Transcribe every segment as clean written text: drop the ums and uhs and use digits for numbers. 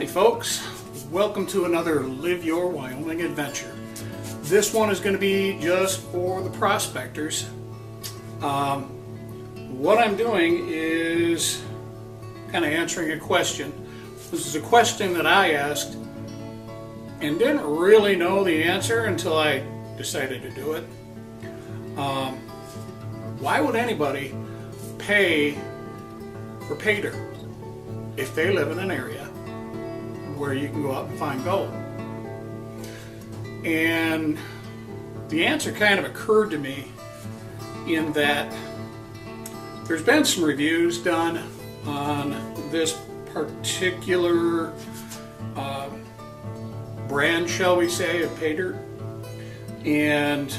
Howdy folks, welcome to another Live Your Wyoming adventure. This one is going to be just for the prospectors. What I'm doing is kind of answering a question. This is a question that I asked and didn't really know the answer until I decided to do it. Why would anybody pay for Paydirt if they live in an area where you can go out and find gold? And the answer kind of occurred to me in that there's been some reviews done on this particular brand, shall we say, of Paydirt, and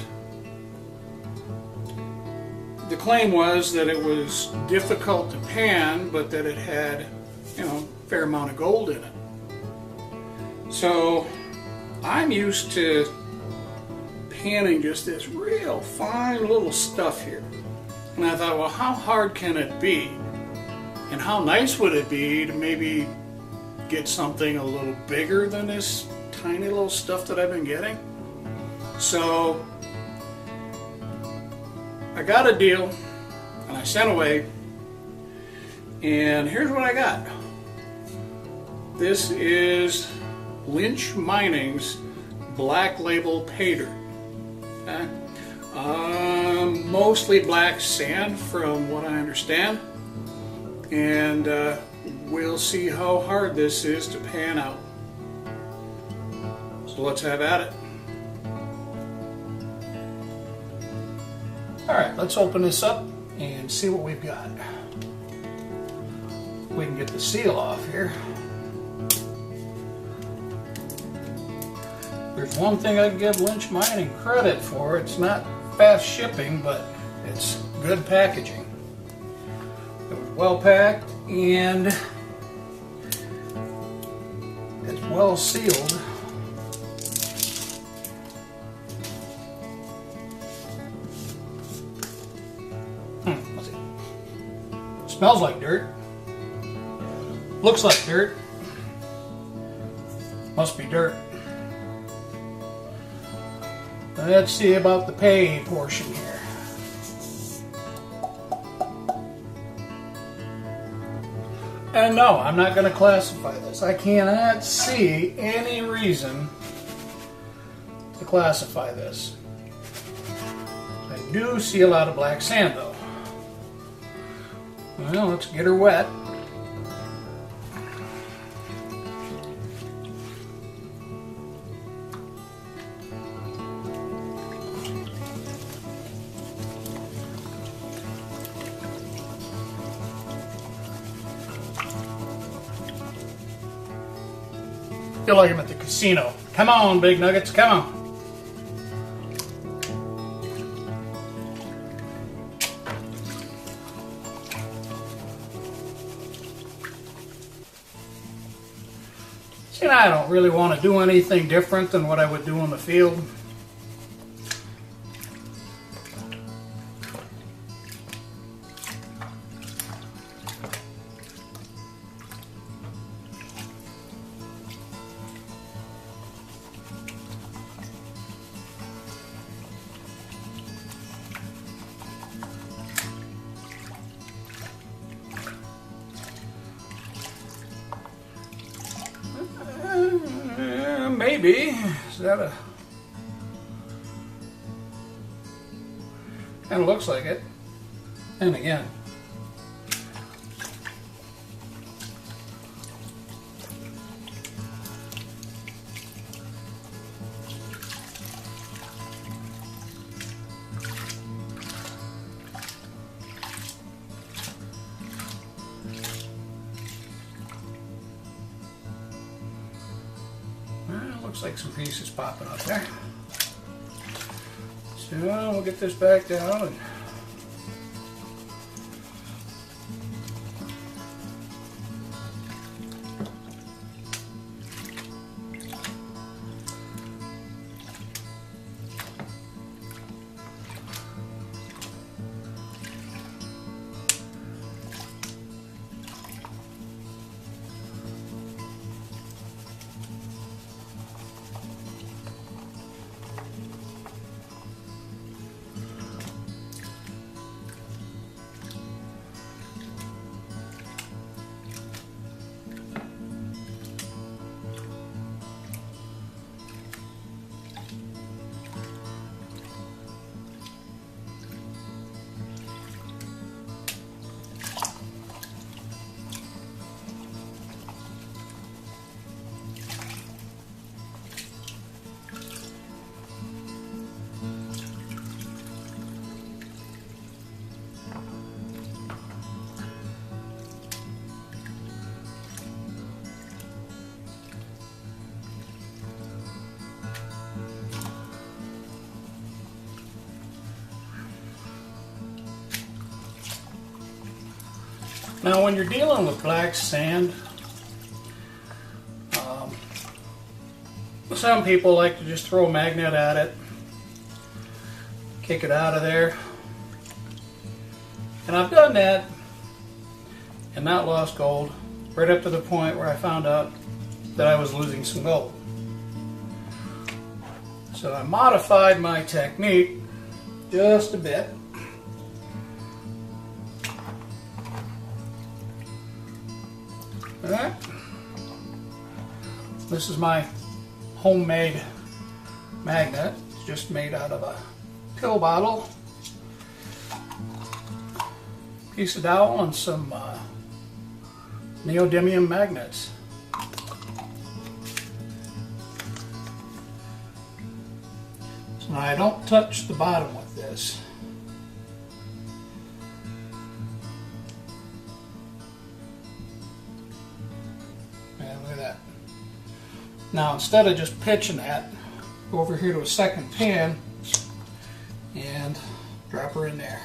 the claim was that it was difficult to pan, but that it had, a fair amount of gold in it. So I'm used to panning just this real fine little stuff here. And I thought, well, how hard can it be? And how nice would it be to maybe get something a little bigger than this tiny little stuff that I've been getting? So I got a deal and I sent away, and here's what I got. This is Lynch Mining's Black Label Paydirt. Okay? Mostly black sand from what I understand, and we'll see how hard this is to pan out. So let's have at it. Alright, let's open this up and see what we've got. We can get the seal off here. There's one thing I can give Lynch Mining credit for. It's not fast shipping, but it's good packaging. It was well packed and it's well sealed. Let's see. Smells like dirt. Looks like dirt. Must be dirt. Let's see about the pay portion here. And no, I'm not going to classify this. I cannot see any reason to classify this. I do see a lot of black sand though. Well, let's get her wet. Feel like I'm at the casino. Come on, big nuggets, come on. See, I don't really want to do anything different than what I would do in the field. Maybe. Is that a... kind of looks like it. And again. Looks like some pieces popping up there. So we'll get this back down and Now when you're dealing with black sand, some people like to just throw a magnet at it, kick it out of there. And I've done that and not lost gold, right up to the point where I found out that I was losing some gold. So I modified my technique just a bit. Alright. This is my homemade magnet. It's just made out of a pill bottle, piece of dowel, and some neodymium magnets. So now I don't touch the bottom with this. And look at that. Now instead of just pitching that, go over here to a second pan and drop her in there.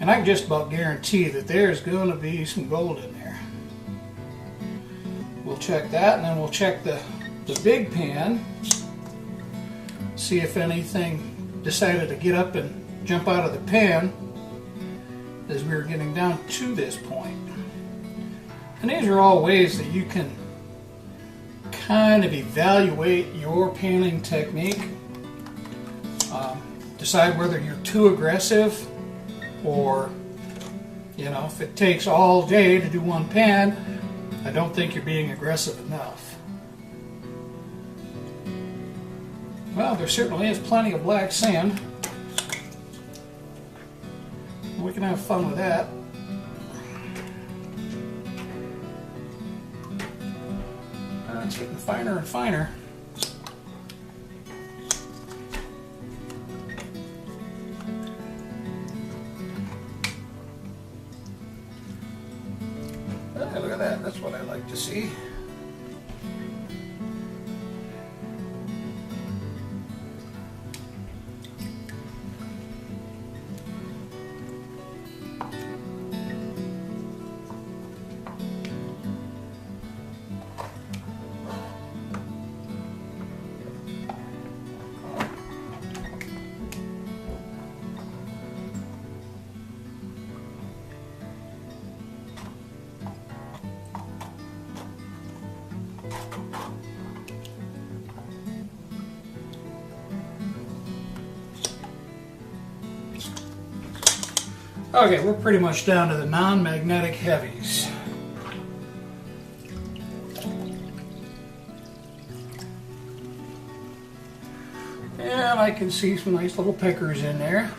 And I can just about guarantee that there's going to be some gold in there. We'll check that, and then we'll check the big pan, see if anything decided to get up and jump out of the pan as we were getting down to this point. And these are all ways that you can kind of evaluate your panning technique. Decide whether you're too aggressive, or, you know, if it takes all day to do one pan, I don't think you're being aggressive enough. Well, there certainly is plenty of black sand. We can have fun with that. It's getting finer and finer. Look at that, that's what I like to see. Okay, we're pretty much down to the non-magnetic heavies. And I can see some nice little pickers in there.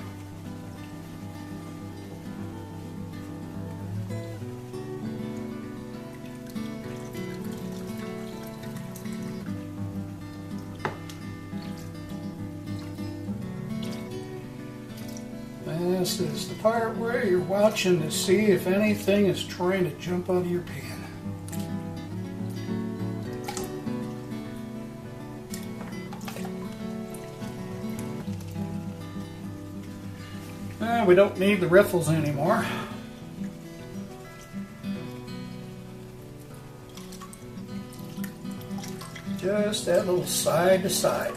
This is the part where you're watching to see if anything is trying to jump out of your pan. We don't need the riffles anymore. Just that little side to side.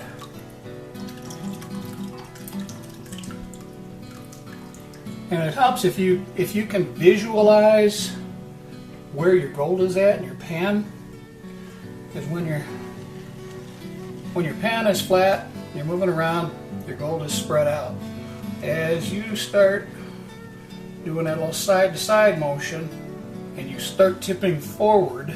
And it helps if you can visualize where your gold is at in your pan, because when your pan is flat, you're moving around, your gold is spread out. As you start doing that little side to side motion and you start tipping forward,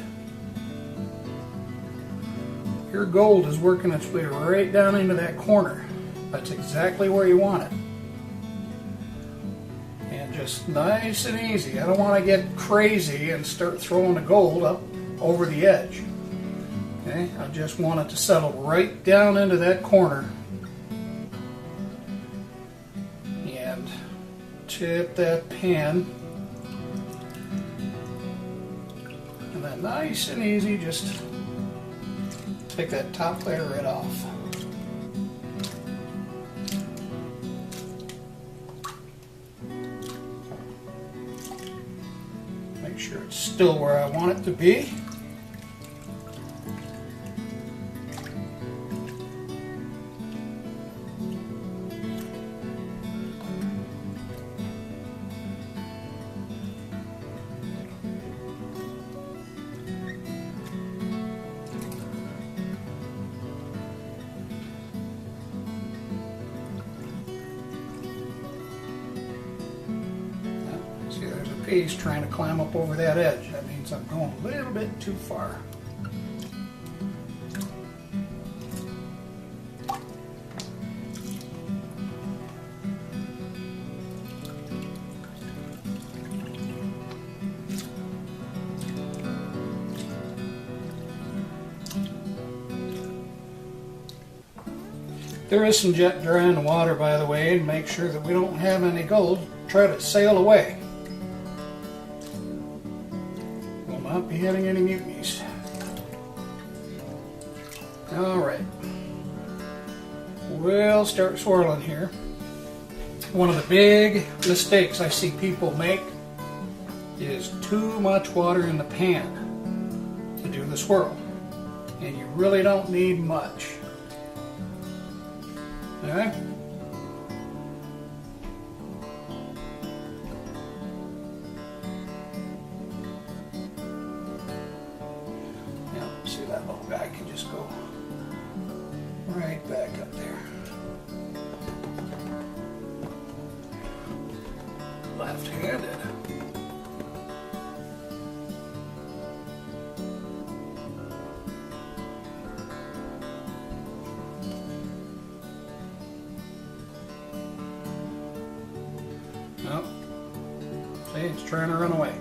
your gold is working its way right down into that corner. That's exactly where you want it. Just nice and easy. I don't want to get crazy and start throwing the gold up over the edge. Okay, I just want it to settle right down into that corner. And tip that pan. And then nice and easy, just take that top layer right off. Make sure it's still where I want it to be. Piece trying to climb up over that edge. That means I'm going a little bit too far. There is some jet dry in the water, by the way, and make sure that we don't have any gold. Try to sail away. Not be having any mutinies. Alright. We'll start swirling here. One of the big mistakes I see people make is too much water in the pan to do the swirl. And you really don't need much. Alright? See, that little guy can just go right back up there. Left-handed. Nope. See, it's trying to run away.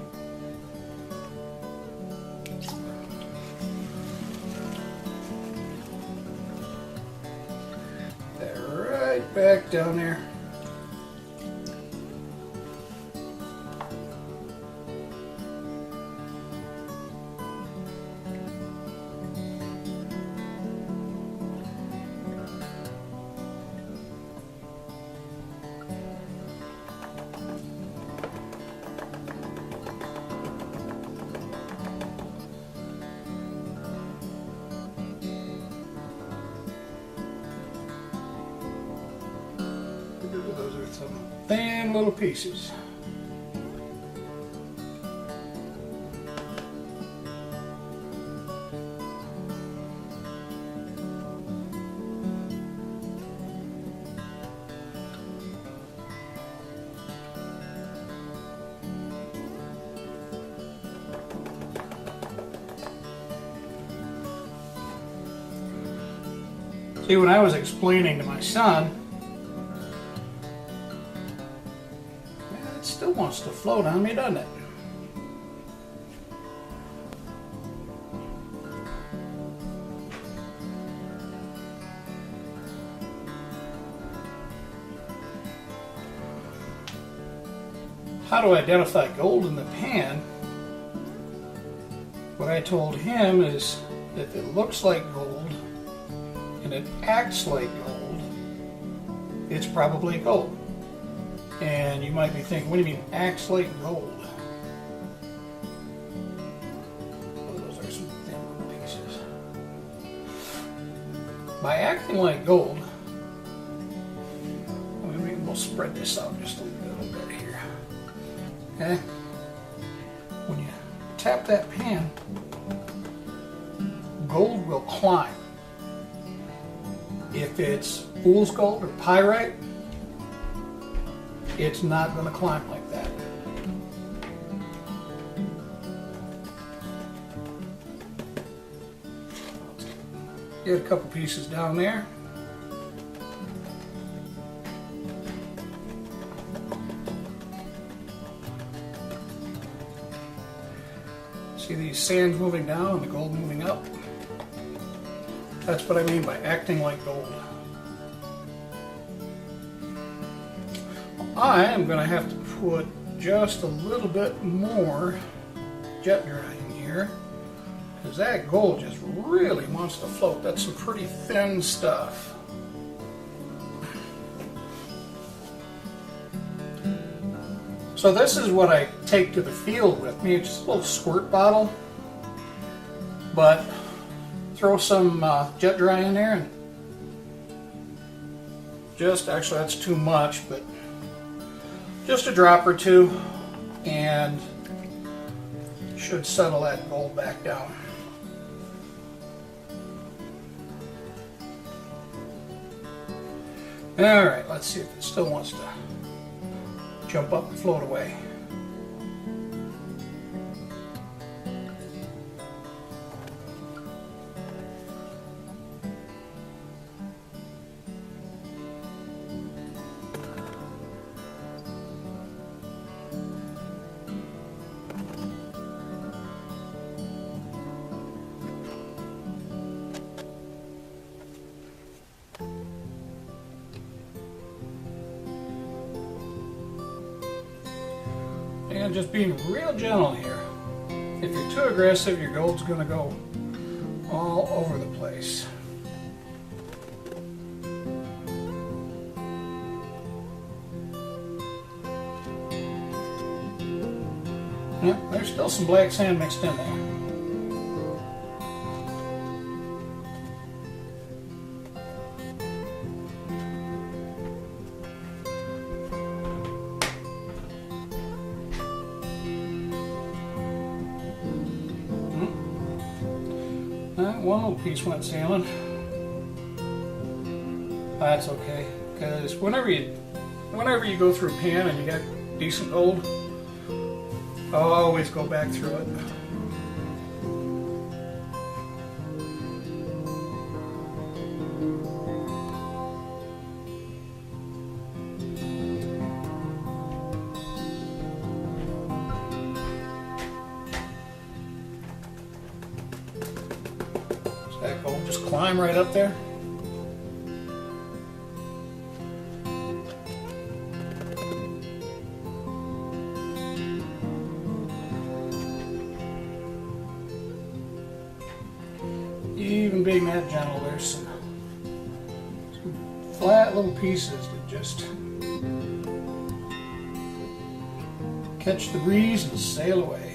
Back down there. Those are some thin little pieces. See, when I was explaining to my son, it still wants to float on me, doesn't it? How to identify gold in the pan? What I told him is if it looks like gold and it acts like gold, it's probably gold. And you might be thinking, what do you mean acts like gold? Oh, those are some thin little pieces. By acting like gold, maybe we'll spread this out just a little bit here. Okay? When you tap that pan, gold will climb. If it's fool's gold or pyrite, it's not going to climb like that. Get a couple pieces down there. See these sands moving down and the gold moving up? That's what I mean by acting like gold. I am going to have to put just a little bit more jet drying here, because that gold just really wants to float. That's some pretty thin stuff. So this is what I take to the field with me. It's just a little squirt bottle, but throw some jet dry in there, and just, actually that's too much, but just a drop or two, and should settle that gold back down. Alright, let's see if it still wants to jump up and float away. And just being real gentle here. If you're too aggressive, your gold's going to go all over the place. Yep, there's still some black sand mixed in there. One little piece went sailing. That's okay, because whenever you go through a pan and you got decent gold, I'll always go back through it. That gold just climb right up there. Even being that gentle, there's some flat little pieces that just catch the breeze and sail away.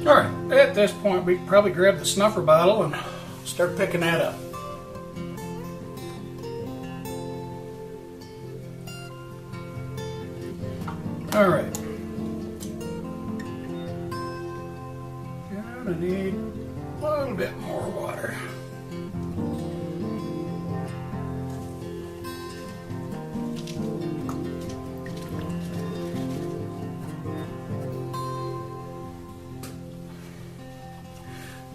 Alright, at this point we can probably grab the snuffer bottle and start picking that up. Alright. Gonna need a little bit more water.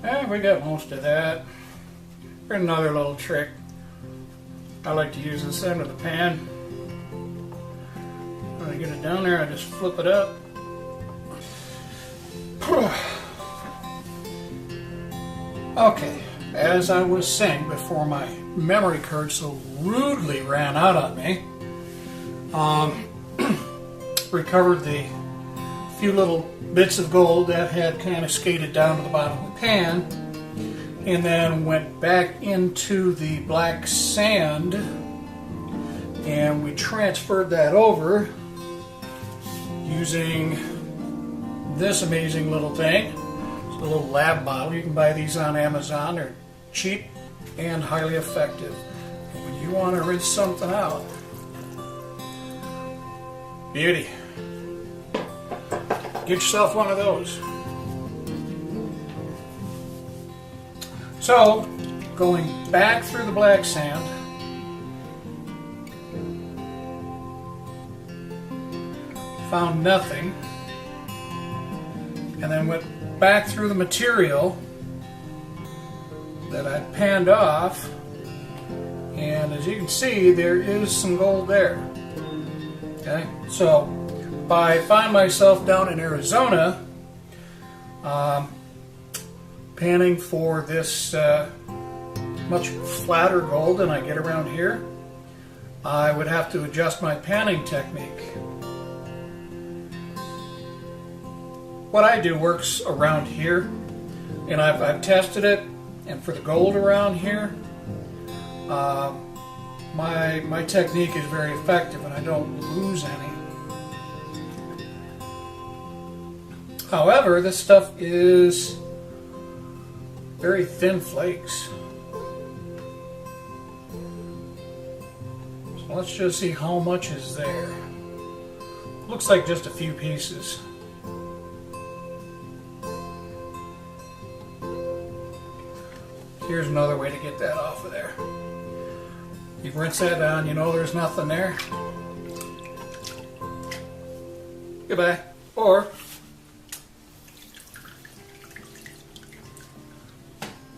And we got most of that. Here's another little trick. I like to use this end of the pan. When I get it down there, I just flip it up. Okay, as I was saying before my memory card so rudely ran out on me, recovered the few little bits of gold that had kind of skated down to the bottom of the pan, and then went back into the black sand, and we transferred that over using this amazing little thing. It's a little lab bottle. You can buy these on Amazon. They're cheap and highly effective. And when you want to rinse something out, beauty. Get yourself one of those. So, going back through the black sand, found nothing, and then went back through the material that I panned off, and as you can see, there is some gold there. Okay, so if I find myself down in Arizona panning for this much flatter gold than I get around here, I would have to adjust my panning technique. What I do works around here, and I've tested it, and for the gold around here, my technique is very effective and I don't lose any. However, this stuff is very thin flakes. So let's just see how much is there. Looks like just a few pieces. Here's another way to get that off of there. You rinse that down, you know there's nothing there. Goodbye. Or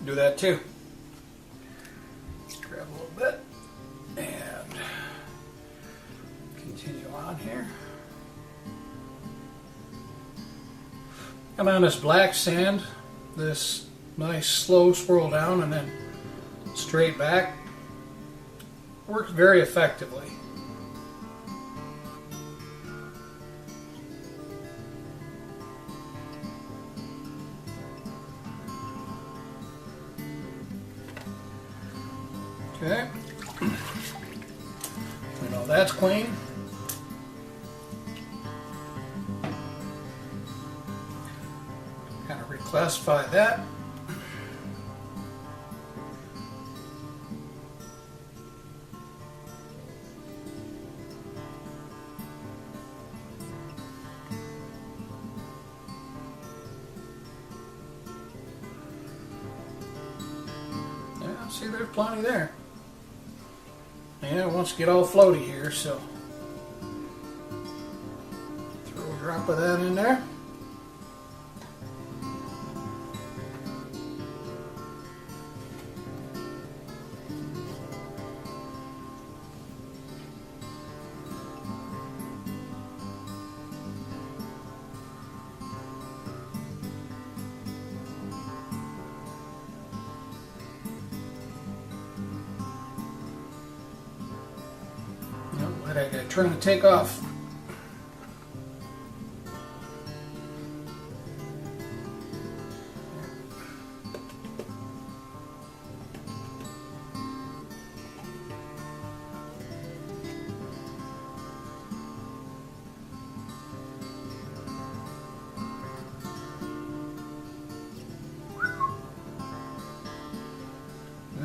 do that too. Grab a little bit and continue on here. I'm on this black sand, this nice slow swirl down and then straight back. Works very effectively. Okay. We know that's clean. Kind of reclassify that. See, there's plenty there. And it wants to get all floaty here, so throw a drop of that in there. I gotta turn the take off.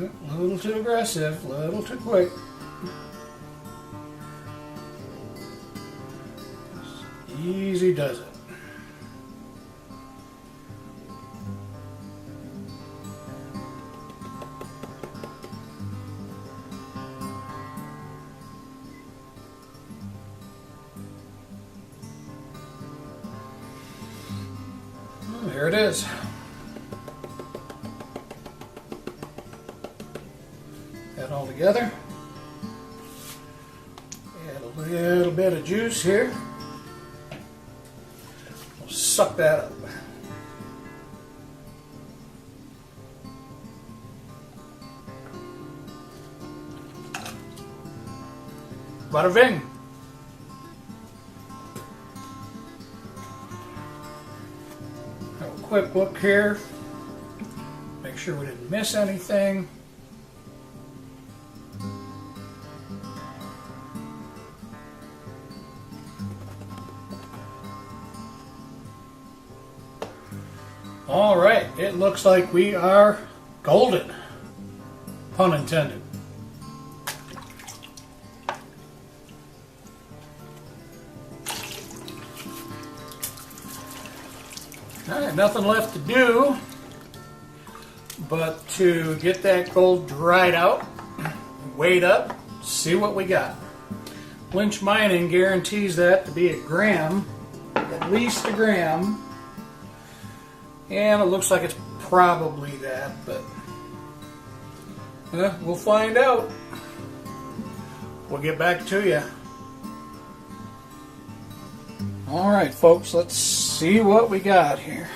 A little too aggressive, a little too quick. Easy does it. Well, there it is. That all together. Add a little bit of juice here. Suck that up. Bada bing. Have a quick look here. Make sure we didn't miss anything. All right, it looks like we are golden, pun intended. All right, nothing left to do but to get that gold dried out, weighed up, see what we got. Lynch Mining guarantees that to be a gram, at least a gram. And it looks like it's probably that, but we'll find out. We'll get back to you. Alright folks, let's see what we got here.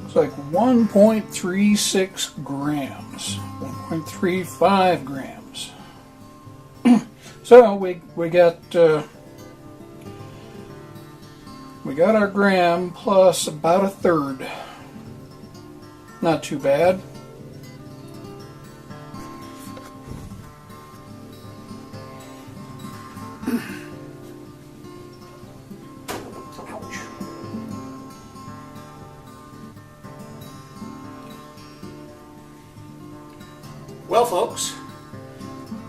It's like 1.36 grams, 1.35 grams. So we got our gram plus about a third. Not too bad. Ouch. Well, folks,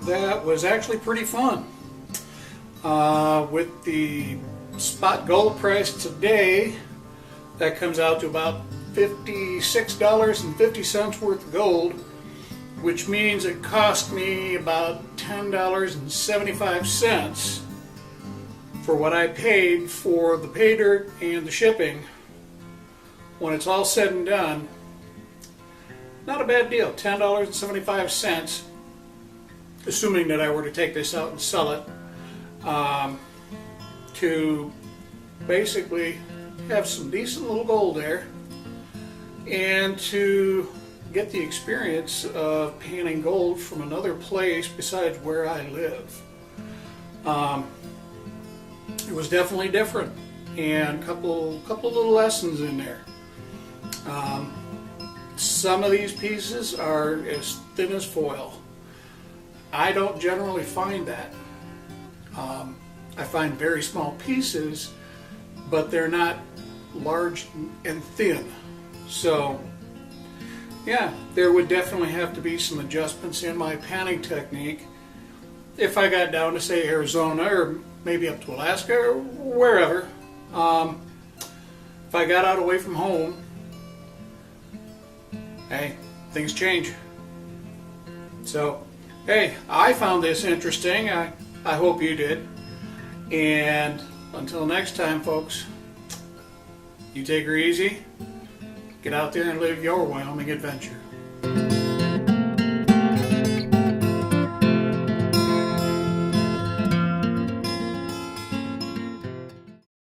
that was actually pretty fun. With the spot gold price today, that comes out to about $56.50 worth of gold, which means it cost me about $10.75 for what I paid for the pay dirt and the shipping. When it's all said and done, not a bad deal. $10.75, assuming that I were to take this out and sell it, to basically have some decent little gold there and to get the experience of panning gold from another place besides where I live. It was definitely different, and a couple little lessons in there. Some of these pieces are as thin as foil. I don't generally find that. I find very small pieces, but they're not large and thin. So yeah, there would definitely have to be some adjustments in my panning technique if I got down to, say, Arizona or maybe up to Alaska or wherever. If I got out away from home, hey, things change. So, hey, I found this interesting. I hope you did. And until next time, folks, you take her easy. Get out there and live your Wyoming adventure.